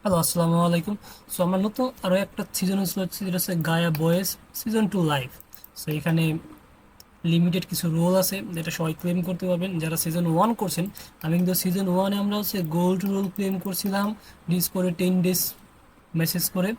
Hello, আসসালামু আলাইকুম। So আমার নতুন আরও একটা সিজন হচ্ছে যেটা হচ্ছে গায়া বয়েজ সিজন 2 লাইভ। সো এখানে লিমিটেড কিছু রোল আছে যেটা সবাই ক্লেম করতে পারবেন যারা সিজন 1 করছেন। আমি কিন্তু সিজন 1-এ আমরা হচ্ছে গোল্ড রোল ক্লেম করছিলাম, ডিস করে 10 ডেজ মেসেজ করে।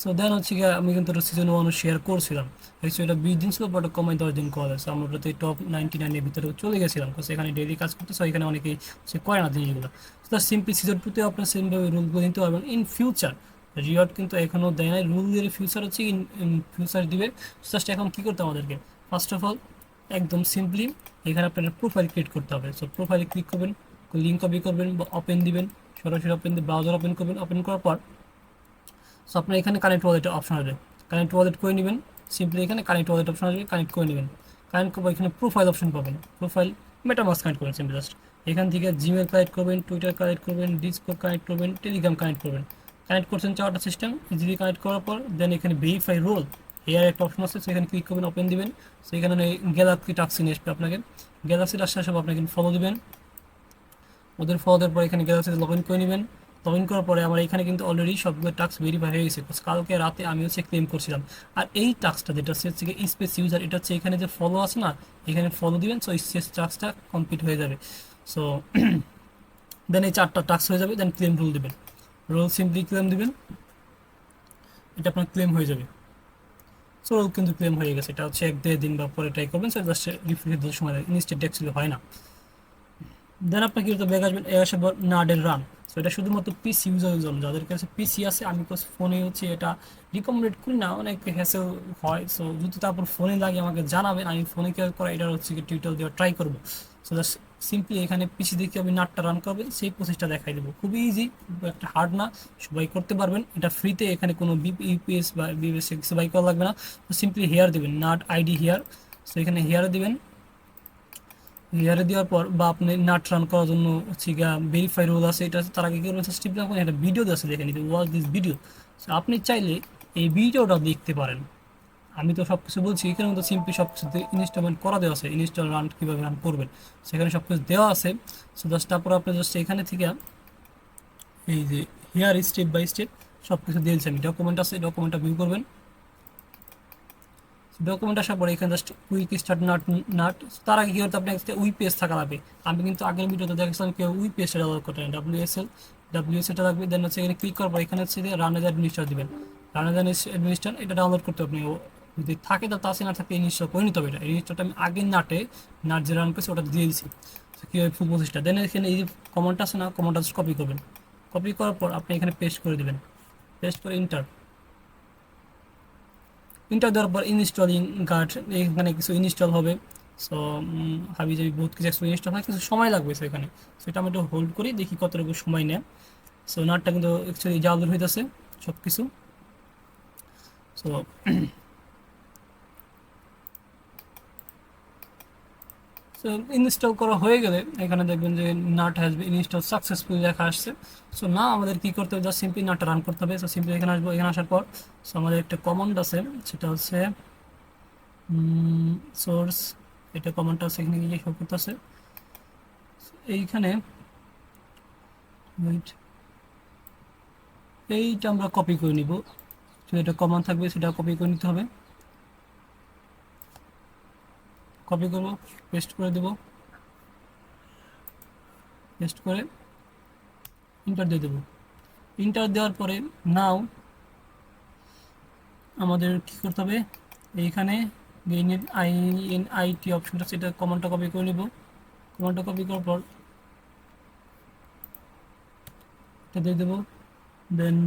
সো দেন হচ্ছে গিয়ে আমি কিন্তু সিজন 1 শেয়ার করছিলাম। অ্যাকচুয়ালি এটা 20 দিন ছিল, বাট কমাই 10 দিন করে। সো আমরা ওটাতে টপ 99-এর ভিতরে চলে গেছিলাম, কারণ এখানে ডেইলি কাজ করতে। সো এখানে অনেকেই সে করে না জিনিসগুলো। তো সিম্পলি সিজন 2-তে আপনার সেমভাবে রুলগুলো নিতে পারবেন ইন ফিউচার। রিওয়ার্ড কিন্তু এখনও দেয় নাই, রুলের ফিউচার হচ্ছে ইন ফিউচার দিবে। জাস্ট এখন কী করতে আমাদেরকে, ফার্স্ট অফ অল একদম সিম্পলি এখানে আপনার প্রোফাইল ক্রিয়েট করতে হবে। সো প্রোফাইলে ক্লিক করবেন, লিঙ্ক কপি করবেন বা ওপেন দিবেন, সরাসরি ওপেন দিয়ে ব্রাউজার ওপেন করবেন। ওপেন করার পর সো আপনার এখানে কানেক্ট ওয়ালেটের অপশন আসবে, কানেক্ট ওয়ালেট করে নেবেন। সিম্পলি এখানে কানেক্ট ওয়ালেট অপশন আসবে, কানেক্ট করে নেবেন। কানেক্ট করবো, এখানে প্রোফাইল অপশন পাবেন, প্রোফাইল মেটামাস্ক কানেক্ট করবেন সিম্পলি জাস্ট। এখান থেকে জিমেল কানেক্ট করবেন, টুইটার কানেক্ট করবেন, ডিসকর্ড কানেক্ট করবেন, টেলিগ্রাম কানেক্ট করবেন। কানেক্ট করছেন চারটা সিস্টেম ইজিলি কানেক্ট করার পর দেন এখানে ভেরিফাই রোল এর একটা অপশন আছে, সেখানে ক্লিক করবেন, ওপেন দিবেন। সেখানে গ্যালাক্সি টাক্সি নিয়ে আসবে আপনাকে, গ্যালাক্সি টাক্সি আসবে, আপনাকে ফলো দিবেন। ওদের ফলো দেওয়ার পর এখানে গ্যালাক্সিতে লগ ইন করে নেবেন। লগ ইন করার পরে আমার এখানে কিন্তু অলরেডি সবগুলো টাস্ক ভেরিফাই হয়ে গেছে, কালকে রাতে আমি হচ্ছে ক্লেম করছিলাম। আর এই টাস্কটা যেটা হচ্ছে স্পেস ইউজার, এটা হচ্ছে এখানে যে ফলো আছে না, এখানে ফলো দিবেন। সো স্পেস টাস্কটা কমপ্লিট হয়ে যাবে। সো দেন এই 4টা টাস্ক হয়ে যাবে, দেন ক্লেম রুল দিবেন। রোল সিম্পলি ক্লেম দিবেন, এটা আপনার ক্লেম হয়ে যাবে। সো রোল কিন্তু ক্লেম হয়ে গেছে, এটা হচ্ছে 1-1.5 দিন বা পরে ট্রাই করবেন। সো জাস্ট রিফ্রেশ দিতে সময় লাগে, ইনস্ট্যান্ট অ্যাকচুয়ালি হয় না। দেন আপনার কি করতে ব্যাক আসবেন, এ আসে নাডের রান। সো এটা শুধুমাত্র পিসি ইউজারের জন্য, যাদের কাছে পিসি আছে। আমি ফোনে হচ্ছে এটা রিকমেন্ড করি না, অনেক হ্যাসেল হয়। সো যদি তারপর ফোনে লাগে আমাকে জানাবেন, আমি ফোনে কেয়ার করা এটার হচ্ছে কি টিউটোরিয়াল দেওয়া ট্রাই করবো। সো জাস্ট সিম্পলি এখানে পিসি দিয়ে কীভাবে নাটটা রান করবেন সেই প্রসেসটা দেখাই দেবো, খুবই ইজি, একটা হার্ড না, সবাই করতে পারবেন। এটা ফ্রিতে, এখানে কোনো ইউপিএস বা বিপিএস কিছু বাই করা লাগবে না। তো সিম্পলি হেয়ার দেবেন, নাট আইডি হেয়ার। সো এখানে হেয়ারে দিবেন। হেয়ারে দেওয়ার পর বা আপনি নাট রান করার জন্য হচ্ছে গিয়া ভেরিফাই রোল আছে, এটা তার আগে কি করবেন, স্টিপ রাখবেন, একটা ভিডিও আছে দেখে নিতে, ওয়াচ দিস ভিডিও। আপনি চাইলে এই ভিডিওটা দেখতে পারেন। আমি তো সব কিছু বলছি, এখানে তো সিম্পলি সব কিছু ইনস্টলমেন্ট করা দেওয়া আছে, ইনস্টল রান কীভাবে রান করবেন সেখানে সব কিছু দেওয়া আছে। সো জাস্ট তারপর আপনি জাস্ট এখানে থেকে এই যে হেয়ার স্টেপ বাই স্টেপ সব কিছু দিয়েছি আমি, ডকুমেন্ট আছে, ডকুমেন্টটা ভিউ করবেন। ডকুমেন্ট আসার পরে এখানে just quick start nut nut তার আগে কি করতে আপনার কাছে উই পেজ থাকা লাগবে। আমি কিন্তু আগের ভিডিওতে দেখেছিলাম কেউ উই পেজটা ডাউনলোড করতে হয়, ডাব্লিউএসএলটা লাগবে। দেন হচ্ছে এখানে ক্লিক করার পর এখানে হচ্ছে রান এজ অ্যাডমিনিস্ট্রেটর দিবেন। রান এজ অ্যাডমিনিস্ট্রেটর এটা ডাউনলোড করতে হবে, আপনি যদি থাকে তো আছে, না থাকে ইনস্টল করে নিতে হবে। এটা ইনস্টলটা আমি আগের নাট যে রান করেছি ওটা দিয়ে দিচ্ছি। কীভাবে ফুল প্রসেসটা, দেন এখানে এই যে কমেন্টটা আছে না, কমেন্টটা কপি করবেন। কপি করার পর আপনি এখানে পেস্ট করে দেবেন, পেস্ট করে ইন্টার। ইন্টার দেওয়ার পর ইনস্টলিং গার্ড, এখানে কিছু ইনস্টল হবে। সো হাবি যাবি বহুত কিছু একটু ইনস্টল হয়, কিছু সময় লাগবে সেখানে। সেটা আমি একটু হোল্ড করি, দেখি কতটুকু সময় নেয়। সো নাটটা কিন্তু অ্যাকচুয়ালি ডাউনলোড হইতেছে সব কিছু। সো সো ইনস্টল করা হয়ে গেলে এখানে দেখবেন যে nut has been install successfully লেখা আসছে। সো না আমাদের কী করতে হবে, জাস্ট সিম্পলি নাটটা রান করতে হবে। সো সিম্পলি এখানে আসবো, এখানে আসার পর সো আমাদের একটা কমান্ড আছে, সেটা হচ্ছে সোর্স। এটা কমান্ডটা আছে, এখানে গিয়ে শো করতেছে এইখানে। ওয়েট, এইটা আমরা কপি করে নিব। তো এটা কমান্ড থাকবে, সেটা কপি করে নিতে হবে। কপি করব, পেস্ট করে দেব, পেস্ট করে ইন্টার দিয়ে দেবো। ইন্টার দেওয়ার পরে নাও আমাদের কী করতে হবে, এইখানে আইএনআইটি অপশনটা, সেটা কমান্ডটা কপি করে নিব। কমান্ডটা কপি করার পর এটা দিয়ে দেবো। দেন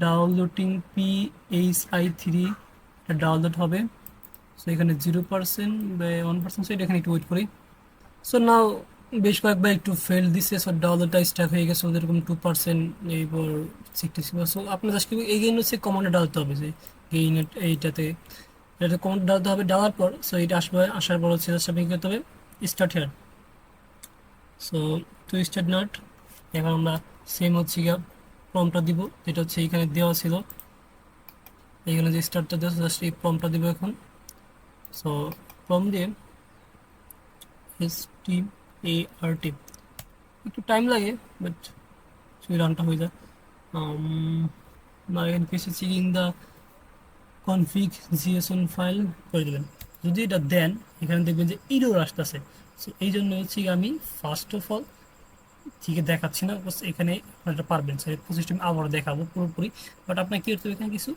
ডাউনলোডিং PHI3 এটা ডাউনলোড হবে। সো এখানে 0% বা 1%, সেটা এখানে একটু ওয়েট করি। সো নাও বেশ কয়েকবার একটু ফেল দিচ্ছে, সো ডাউনলোডটা স্টাক হয়ে গেছে, ওদেরকম 2% এইবার 66। সো আপনার জাস্ট এই গেইন হচ্ছে কমান্ডে ডালতে হবে, যে গেইন এইটাতে এটা কমান্ড ডালতে হবে। ডালার পর সো এটা আসবে, আসার পর হচ্ছে জাস্ট আপনি কী করতে হবে, start here. So to start not. এখন আমরা সেম হচ্ছে গিয়ে প্রম্পটটা দিব, যেটা হচ্ছে এইখানে দেওয়া ছিল। এইখানে যে স্টার্টটা দেওয়া জাস্ট এই প্রম্পটটা দিব এখন। সো প্রম্পট দিয়ে START, একটু টাইম লাগে বাট সেই রানটা হয়ে যায়। বা এখানে পেছে চেকিং দ্য কনফিগ জিএসএন ফাইল করে দেবেন। যদি এটা দেন এখানে দেখবেন যে ইরর আসতেছে। সো এই জন্য হচ্ছে আমি ফার্স্ট অফ অল ঠিক দেখাচ্ছি না, বাস এখানে আপনারা পারবেন স্যার সিস্টেম আবার দেখাবো পুরোপুরি। বাট আপনাকে কি করতে হবে, এখানে কিছু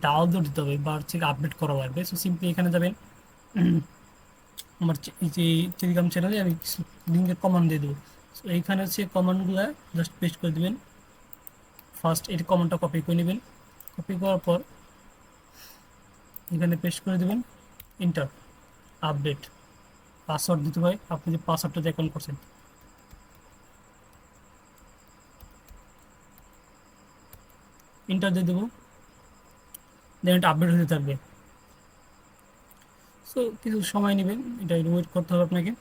ডাউনলোড দিতে হবে বা হচ্ছে আপডেট করা লাগবে। সো সিম্পলি এখানে যাবেন, আমার এই যে টেলিগ্রাম চ্যানেলে আমি কিছু লিঙ্কের কমান্ড দিয়ে দেবো। সো এইখানে হচ্ছে কমান্ডগুলো জাস্ট পেস্ট করে দেবেন। ফার্স্ট এই কমান্ডটা কপি করে নেবেন, কপি করার পর এখানে পেস্ট করে দেবেন, ইন্টার, আপডেট, পাসওয়ার্ড দিতে হয়, আপনি যে পাসওয়ার্ডটা দিয়ে অ্যাকাউন্ট করছেন ইন্টার দিয়ে দেবো, দেন এটা আপডেট হতে থাকবে। সো কিছু সময় নেবেন, এটা ওয়েট করতে হবে আপনাকে।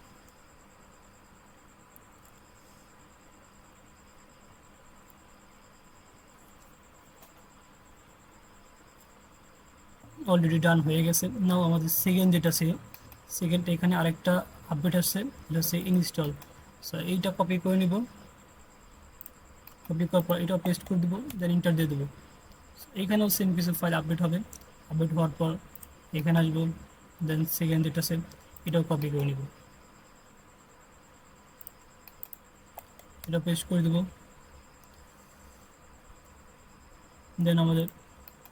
অলরেডি ডান হয়ে গেছে। নাও আমাদের সেকেন্ড যেটা ছিল, সেকেন্ড এখানে আরেকটা আপডেট আসছে, এটা হচ্ছে ইনস্টল। সো এইটা কপি করে নিব, কপি করার পর এটা পেস্ট করে দেবো, দেন ইন্টার দিয়ে দেবো। এইখানেও সেম কিছু ফাইল আপডেট হবে, আপডেট হওয়ার পর এখানে আসবো, দেন সেকেন্ড যেটা আছে এটাও কপি করে নিব, এটা পেস্ট করে দেবো। দেন আমাদের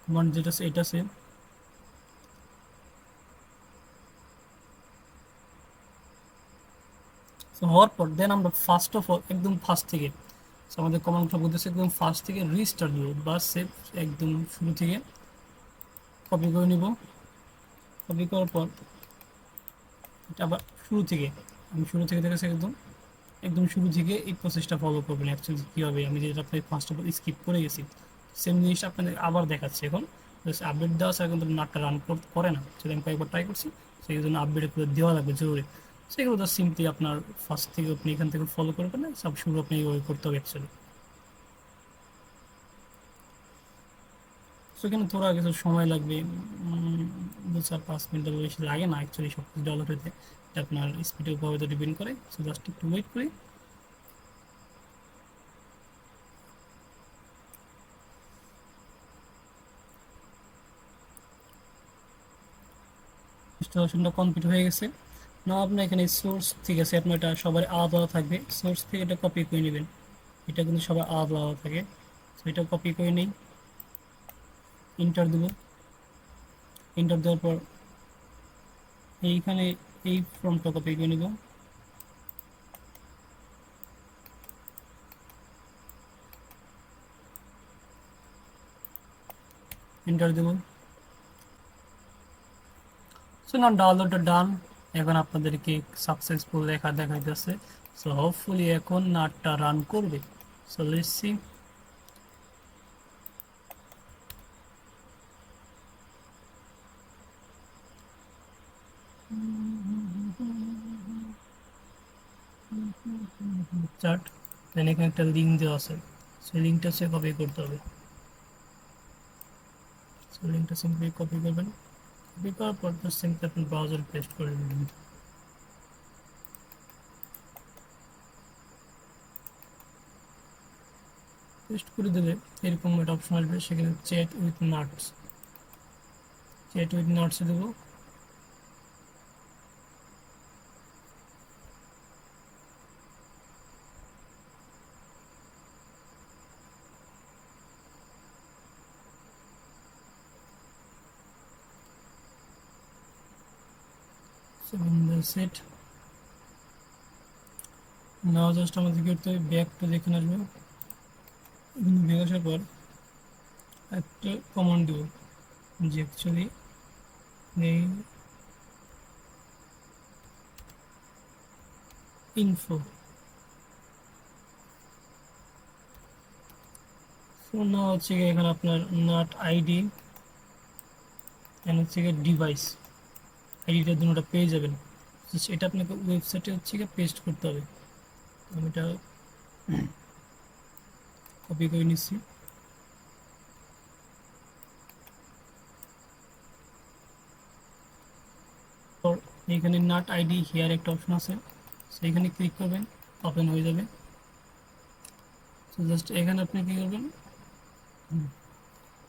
কমান্ড যেটা আছে এটা আছে, হওয়ার পর দেন আমরা ফার্স্ট অফ অল একদম ফার্স্ট থেকে, আমাদের কমান্ডটা বলতেছে একদম ফার্স্ট থেকে রিস্টার্ট দিব বা সেভ, একদম শুরু থেকে কপি করে নিব। কপি করার পর এটা আবার শুরু থেকে, আমি শুরু থেকে দেখেছি একদম একদম শুরু থেকে এই প্রসেসটা ফলো করবেন। অ্যাকচুয়ালি কী হবে, আমি যেটা আপনাকে ফার্স্ট অফ অল স্কিপ করে গেছি সেম জিনিসটা আপনাদের আবার দেখাচ্ছি এখন। আপডেট দেওয়া ছাড়া কিন্তু নাটটা রান করে না, সেটা আমি কয়েকবার ট্রাই করছি, সেই জন্য আপডেট করে দেওয়া লাগবে জরুরি। সেগুলো তো সিম্পলি আপনার ফার্স্ট থেকে আপনি এখান থেকে ফলো করবেন না, সব শুরু আপনি এইভাবে করতে হবে অ্যাকচুয়ালি। সেখানে থোড়া কিছু সময় লাগবে, 2-4-5 মিনিটের বেশি লাগে না অ্যাকচুয়ালি সব কিছু ডেভেলপ হতে। এটা আপনার স্পিডের উপর হয়তো ডিপেন্ড করে। সো জাস্ট একটু ওয়েট করি। ইনস্টলেশনটা কমপ্লিট হয়ে গেছে। না আপনার এখানে সোর্স ঠিক আছে, আপনার এটা সবার আলাদা আলাদা থাকবে, সোর্স থেকে এটা কপি করে নেবেন, এটা কিন্তু সবার আলাদা আলাদা থাকে। তো এটা কপি করে নেই, ইন্টার দেবো, ইন্টার দেওয়ার পর এইখানে এই ফর্মটা কপি করে নেব, এন্টার দেব। সো না ডাউনলোডটা ডান, এখন আপনাদেরকে সাকসেসফুল লেখা দেখাইতেছে। সো হোপফুলি এখন নাটটা রান করবে। So let's see. চার্ট, দেন এখানে একটা লিঙ্ক দেওয়া আছে, সেই লিঙ্কটা সে কপি করতে হবে। সো লিঙ্কটা সিম্পলি কপি করবেন, কপি করার পর সিম্পলি আপনি ব্রাউজারে পেস্ট করে দেবেন। পেস্ট করে দিলে এরকম একটা অপশন আসবে, সেখানে chat with nuts, chat with nuts দেবো। সেট নাও জাস্ট আমাদের কি করতে হবে, ব্যাক টু যেখানে আসবে, এখানে ব্যাক আসার পর একটা কমান্ড দেবো, যে অ্যাকচুয়ালি এই ইনফো। সো না হচ্ছে গিয়ে এখানে আপনার নাট আইডি, এখানে হচ্ছে গিয়ে ডিভাইস আইডিটা দুটোটা পেয়ে যাবেন। তো সেটা আপনাকে ওয়েবসাইটে হচ্ছে গিয়ে পেস্ট করতে হবে। আমি এটা কপি করে নিচ্ছি। পর এখানে নাট আইডি হিয়ার একটা অপশন আছে, সেইখানে ক্লিক করবেন, ওপেন হয়ে যাবে। তো জাস্ট এখানে আপনি কি করবেন,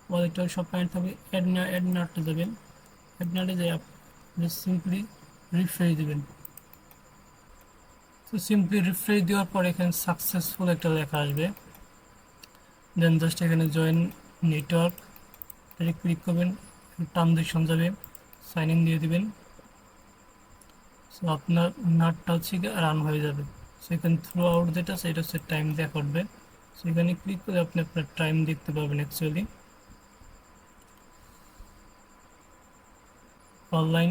ওয়ালেটটা সব কানেক্ট থাকবে, অ্যাড নাটটা দেবেন। অ্যাড নাটে যে আপনি সিম্পলি রিফ্রেশ দেবেন। তো সিম্পলি রিফ্রেশ দেওয়ার পর এখানে সাকসেসফুল একটা লেখা আসবে। দেন জাস্ট এখানে জয়েন নেটওয়ার্ক এটা ক্লিক করবেন, ট্রানজেকশন যাবে, সাইন ইন দিয়ে দিবেন। সো আপনার নাটটা হচ্ছে রান হয়ে যাবে। সেখানে থ্রু আউট যেটা আছে এটা হচ্ছে টাইম দেওয়া করবে। সেখানে ক্লিক করে আপনি আপনার টাইম দেখতে পাবেন actually online.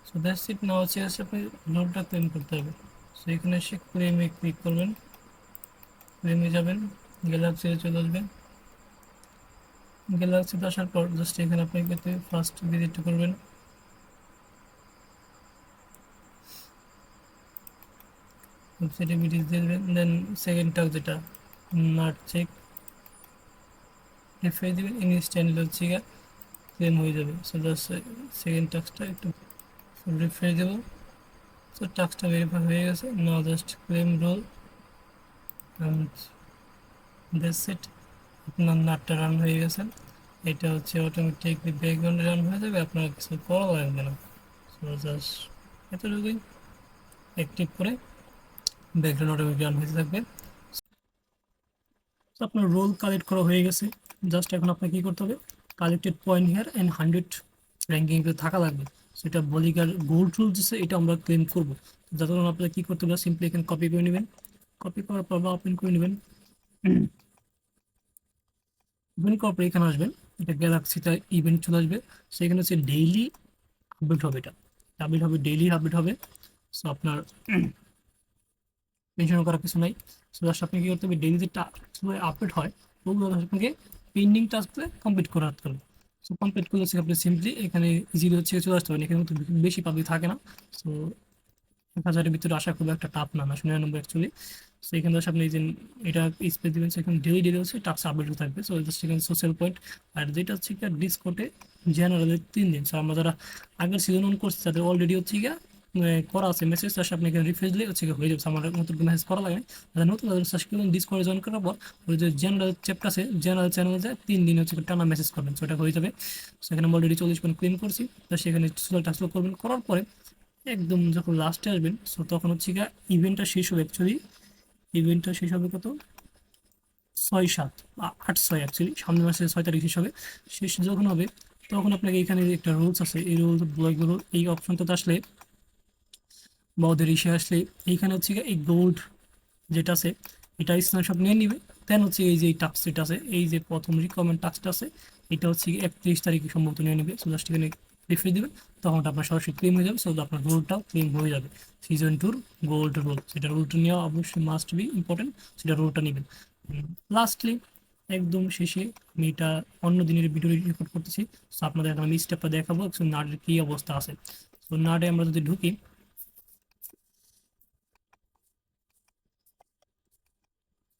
So that's it. Now হচ্ছে আপনি লোডটা ক্লেম করতে হবে। সো এখানে এসে ক্লেমে ক্লিক করবেন, ক্লেমে যাবেন, গ্যালাক্সিতে চলে আসবেন। গ্যালাক্সিতে আসার পর জাস্ট এখানে আপনি ফার্স্ট ভিজিট করবেন, ওয়েবসাইটে ভিজিট দিয়ে দেবেন। দেন সেকেন্ডটা যেটা নাট চেক রিফ্রেশ দেবেন, ইনস্ট্যান্টলি হচ্ছে ক্লেম হয়ে যাবে। সো জাস্ট সেকেন্ড টাস্কটা একটু রিফ্রেশ দেবো। সো টাস্কটা ভেরিফাই হয়ে গেছে। Now just claim roll and that's it. আপনার নাটটা রান হয়ে গেছে। এটা হচ্ছে অটোমেটিকলি ব্যাকগ্রাউন্ডে রান হয়ে যাবে, আপনার কিছু করা লাগবে না। সো জাস্ট এতটুকুই, অ্যাক্টিভ করে ব্যাকগ্রাউন্ড অটোমেটিক রান হতে থাকবে। তো আপনার রোল কালেক্ট করা হয়ে গেছে। জাস্ট এখন আপনাকে কী করতে হবে, collected point here and 100 ranking থাকা লাগবে। সেটা বলিগার গোল্ড রুল দিচ্ছে, এটা আমরা ক্লেম করবো। যার জন্য আপনাকে কী করতে হবে, সিম্পলি এখানে কপি করে নেবেন। কপি করার পর বা ওপেন করে নেবেন। ওপেন করার পর এখানে আসবেন, এটা গ্যালাক্সিটা ইভেন্ট চলে আসবে। সেখানে হচ্ছে ডেইলি আপডেট হবে, এটা আপডেট হবে, ডেইলি আপডেট হবে। সো আপনার টেনশন করার কিছু নাই। সো জাস্ট আপনি কী করতে হবে, ডেইলি যে টাস্কগুলো আপডেট হয় ওগুলো আপনাকে পেন্ডিং টাস্কগুলো কমপ্লিট করে রাখতে হবে। সো কমপ্লিট করলে হচ্ছে আপনি সিম্পলি এখানে ইজিলি হচ্ছে চলে আসতে পারেন। এখানে কিন্তু বেশি পাবলিক থাকে না। সো 1000-এর ভিতরে আসা খুব একটা টাফ না, 99 অ্যাকচুয়ালি। সো এখানে জাস্ট আপনি যে এটা স্পেস দিবেন, সেখানে ডেলি ডেলি হচ্ছে টাস্ক আপডেট থাকবে। সো জাস্ট এখানে সোশ্যাল পয়েন্ট, আর যেটা হচ্ছে ডিসকোটে জেনারেলের 3 দিন। সো আমরা যারা আগের সিজন অন করছি তাদের অলরেডি হচ্ছে করা আছে মেসেজ, আসে আপনি এখানে রিফ্রেশ দিলে হচ্ছে হয়ে যাবে। আমার নতুন মেসেজ করা লাগে না। তাদের নতুন তাদের সার্চ করবেন, ডিসকোডে জয়েন করার পর ওই যে জেনারেল চ্যাপ্টার আছে, জেনারেল চ্যানেলে যায় 3 দিন হচ্ছে টানা মেসেজ করবেন। সো এটা হয়ে যাবে। সেখানে আমরা অলরেডি 40 পয়েন্ট ক্লেম করছি। তো সেখানে সোশ্যাল টাস্ক করবেন, করার পরে একদম যখন লাস্টে আসবেন, সো তখন হচ্ছে ইভেন্টটা শেষ হবে। অ্যাকচুয়ালি ইভেন্টটা শেষ হবে কত, 6/7 বা 8/6, অ্যাকচুয়ালি সামনের মাসে 6 তারিখ শেষ হবে। শেষ যখন হবে তখন আপনাকে এখানে একটা রুলস আছে, এই রুলস ব্লক রুল, এই অপশনটাতে আসলে বা ওদের ইসে আসলে এইখানে হচ্ছে এই গোল্ড যেটা আছে এটা স্ক্রিনশট নিয়ে নিবে। দেন হচ্ছে এই যে এই টাস্ক যেটা আছে, এই যে প্রথম রিকমেন্ড টাস্কটা আছে, এটা হচ্ছে 31 তারিখে সম্ভবত নিয়ে নেবে। সো জাস্ট এখানে রিফ্রেশ দিবেন, তখন আপনার সরাসরি ক্লেম হয়ে যাবে। সো আপনার রোলটাও ক্লেম হয়ে যাবে। সিজন 2 গোল্ড রোল, সেটা রোলটা নেওয়া অবশ্যই মাস্ট বি ইম্পর্টেন্ট, সেটা রোলটা নেবেন। লাস্টলি একদম শেষে আমি এটা অন্য দিনের ভিডিও রেকর্ড করতেছি। সো আপনাদের এখন আমি স্টেপটা দেখাবো নাটের কী অবস্থা আছে। তো নাটে আমরা যদি ঢুকি,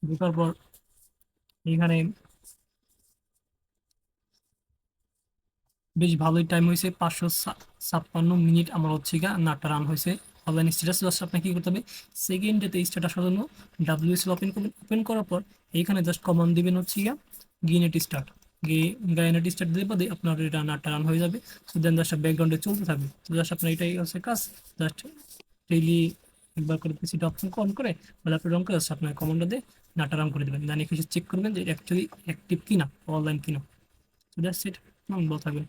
ঢোকার পর এখানে বেশ ভালোই টাইম হয়েছে, 556 মিনিট আমার হচ্ছে নাটটা রান হয়েছে। অনলাইন স্ট্যাটাস জাস্ট আপনাকে কী করতে হবে, সেকেন্ডেতে স্ট্যাটাস জন্য ডাব্লিউএসএল ওপেন করবেন। ওপেন করার পর এইখানে জাস্ট কমান দিবেন হচ্ছে গিনেট স্টার্ট, গাইনেট স্টার্ট দিয়ে বাদে আপনার এটা নাটটা রান হয়ে যাবে। সো দেন জাস্ট ব্যাকগ্রাউন্ডে চলতে থাকবে। তো জাস্ট আপনার এটাই হচ্ছে কাজ। জাস্ট ডেইলি একবার করে পিসিটা অপশন অন করে বা ল্যাপটপ অন করে জাস্ট আপনার কমান্ডটা দিয়ে নাটটা রান করে দেবেন। দেন এসে চেক করবেন যে অ্যাকচুয়ালি অ্যাক্টিভ কিনা, অনলাইন কিনা। So that's it. ভালো থাকবেন।